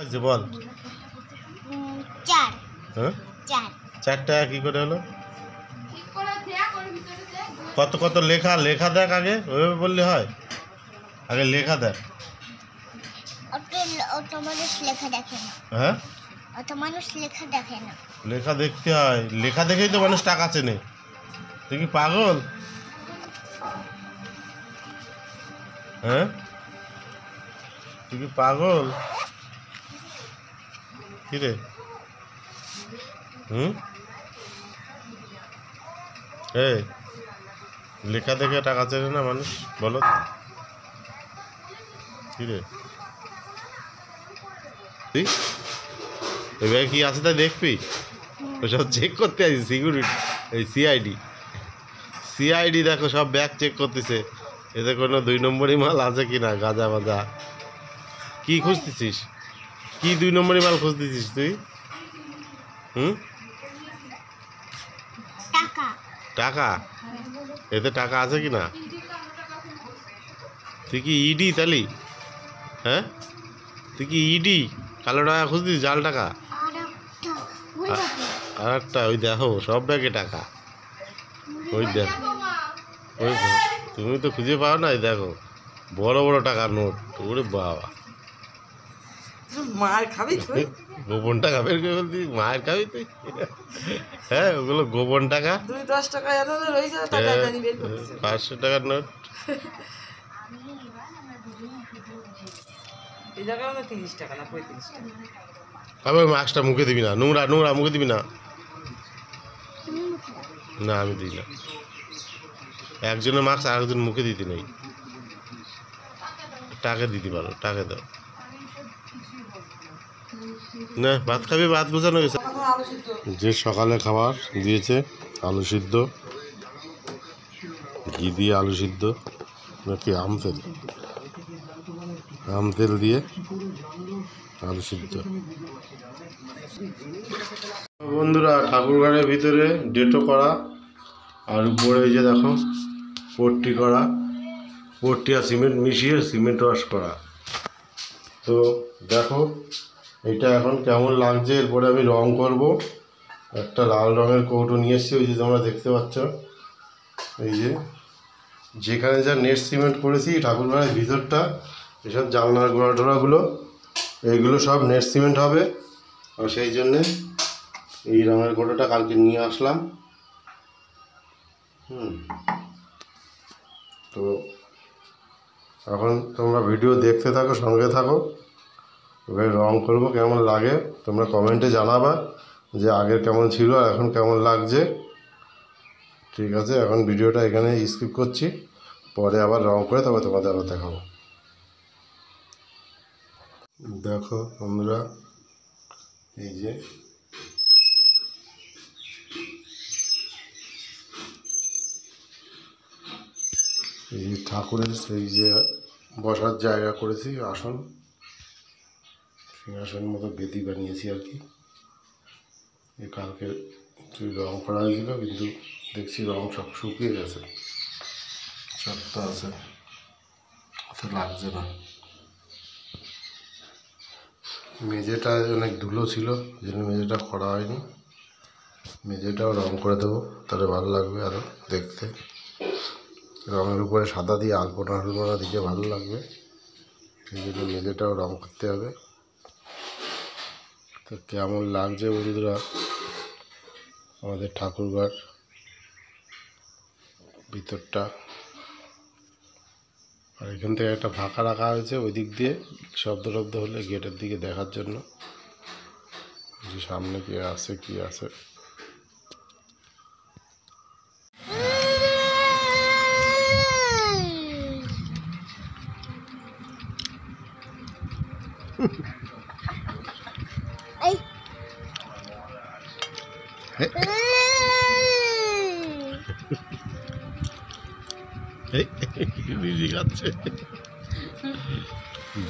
আচ্ছা বল। 4 হ্যাঁ 4 4 টাকা কি করে হলো? কত কত লেখা লেখা দেখ আগে, ওইভাবে বললে হয়? আগে লেখা দেখ। অত মানুষ লেখা দেখে না। হ্যাঁ অত মানুষ লেখা দেখে না। লেখা দেখতে হয়, লেখা দেখেই তো মানুষ টাকা চেনে। তুই কি পাগল? হ্যাঁ তুই কি পাগল? কি রে? এই লেখা দেখে টাকা চেনে না মানুষ, বলো কি রে? তুই এবার কি আছে তা দেখবি? ওসব চেক করতে আসি সিকিউরিটি, এই সিআইডি দেখো সব ব্যাগ চেক করতেছে, এতে কোনো 2 নম্বরই মাল আছে কি না, গাঁজা বাজা। কি খুঁজতেছিস? কি 2 নম্বরই মাল খুঁজতেছিস তুই? টাকা টাকা? এতে টাকা আছে কি না? তুই কি ইডি তালি? হ্যাঁ তুই কি ইডি? কালো টাকা খুঁজতিস, জাল টাকা? আর একটা ওই দেখো সব ব্যাগে টাকা, ওই দেখো ওই তুমি তো খুঁজে পাও না, দেখো বড় বড় টাকার নোট। ওরে বাবা, মার খাবি তুই? গোপন টাকা বের করে ফেলতি, মায়ের খাবি তুই? হ্যাঁ ওগুলো গোপন টাকা। 10 টাকা এত রয়েছে, টাকা জানি বের করতেছে। 500 টাকার নোট। এই জায়গায় 30 টাকা না 35 টাকা। আবার মাস্কটা মুখে দিবি না, নোংরা নোংরা মুখে দিবি না। না আমি দিই না, একজনের মাস্ক আরেকজন মুখে দিতে নেই। টাকা দিতে পারো, টাকা দাও না। ভাত খাবি? ভাত বোঝানো গেছে। যে সকালে খাবার দিয়েছে আলু সিদ্ধ, ঘি দিয়ে আলু সিদ্ধ, নাকি আম তেল দিয়ে আলু সিদ্ধ। বন্ধুরা ঠাকুরঘরের ভিতরে ডেটো করা, আর উপরে এই যে দেখো পট্টি করা, পট্টি আর সিমেন্ট মিশিয়ে সিমেন্ট ওয়াশ করা। তো দেখো এটা এখন কেমন লাগছে। এরপরে আমি রং করব। একটা লাল রঙের কৌটো নিয়ে এসেছি, ওই যে তোমরা দেখতে পাচ্ছ, এই যে যেখানে যা নেট সিমেন্ট করেছি ঠাকুরঘরের ভিতরটা, এসব জানলার গোড়া টোড়াগুলো, এইগুলো সব নেট সিমেন্ট হবে। আর সেই জন্যে এই রঙের কৌটোটা কালকে নিয়ে আসলাম। তো এখন তোমরা ভিডিও দেখতে থাকো, সঙ্গে থাকো। এবার রং করবো, কেমন লাগে তোমরা কমেন্টে জানাবা যে আগের কেমন ছিল আর এখন কেমন লাগছে। ঠিক আছে, এখন ভিডিওটা এখানে স্কিপ করছি, পরে আবার রং করে তবে তোমাদের আবার দেখাবো। দেখো বন্ধুরা, এই যে এই যে ঠাকুরের সেই যে বসার জায়গা করেছি, আসন সিংহাসনের মতো বেদি বানিয়েছি আর কি। এই কালকে একটু রং করা হয়েছিল, কিন্তু দেখছি রং সব শুকিয়ে গেছে, সবটা আছে, অত লাগছে না। মেঝেটা অনেক ধুলো ছিল, যেন মেঝেটা করা হয়নি। মেঝেটাও রং করে দেবো, তাহলে ভালো লাগবে আরও দেখতে। রঙের উপরে সাদা দিয়ে আলপনা আলপনা দিকে ভালো লাগবে, সেই জন্য মেঝেটাও রং করতে হবে। তো কেমন লাগছে বন্ধুরা আমাদের ঠাকুরঘর ভিতরটা। আর এখান থেকে একটা ফাঁকা রাখা হয়েছে, ওই দিক দিয়ে শব্দ টব্দ হলে গেটের দিকে দেখার জন্য, যে সামনে কি আছে কি আছে।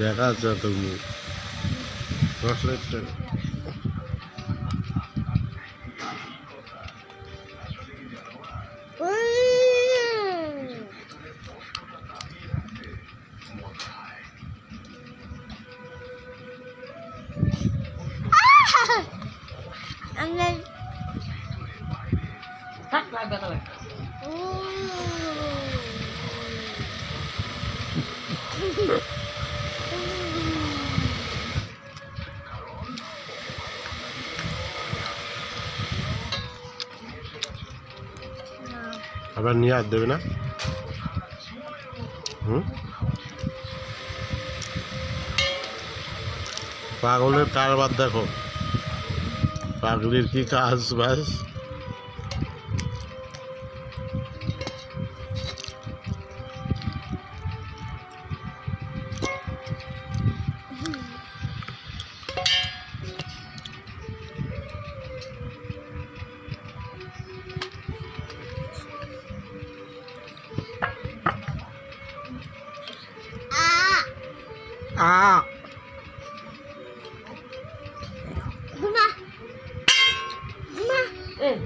দেখা যাচ্ছে তুমি আমরা থাক না ব্যথা লাগে আবার নিয়ে আর দেবে না পাগলের কারবার দেখো পাগলির কি কাজ বাস ঘুমা ঘুমা এই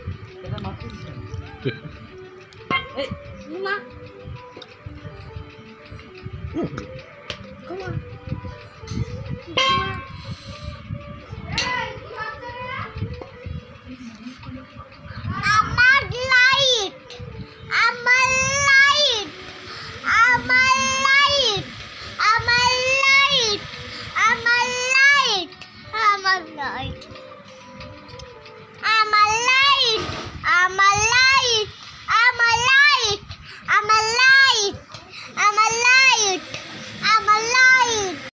এটা মারতে দিস না। এই ঘুমা ঘুমা ঘুমা